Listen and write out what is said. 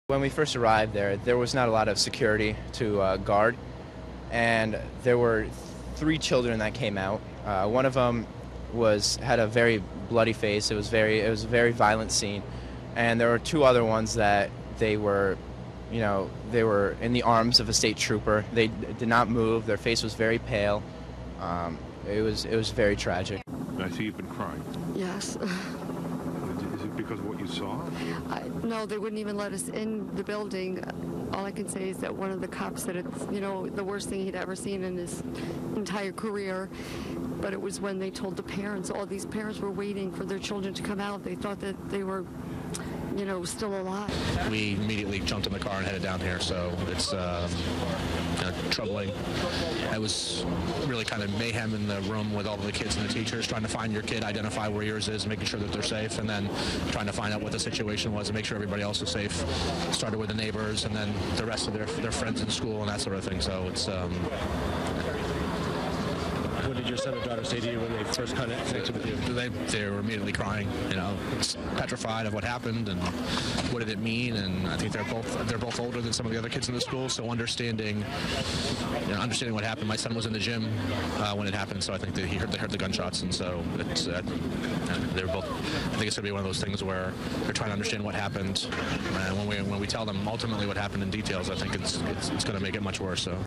When we first arrived there was not a lot of security to guard, and there were three children that came out. One of them had a very bloody face. It was a very violent scene, and there were two other ones that they were in the arms of a state trooper. They did not move. Their face was very pale. It was very tragic. I see you've been crying. Yes. Is it because of what you saw? No, they wouldn't even let us in the building. All I can say is that one of the cops said it's, the worst thing he'd ever seen in his entire career. But it was when they told the parents, all these parents were waiting for their children to come out. They thought that they were, still alive. We immediately jumped in the car and headed down here, so it's troubling. It was really kind of mayhem in the room with all of the kids and the teachers, trying to find your kid, identify where yours is, making sure that they're safe, and then trying to find out what the situation was and make sure everybody else is safe. Started with the neighbors and then the rest of their friends in school and that sort of thing, so it's... What did your son or daughter say to you when they first connected with you? They were immediately crying, petrified of what happened and what did it mean. And I think they're both older than some of the other kids in the school, so understanding what happened. My son was in the gym when it happened, so I think they heard the gunshots, and so they were both. I think it's gonna be one of those things where they're trying to understand what happened, and when we tell them ultimately what happened in details, I think it's gonna make it much worse. So.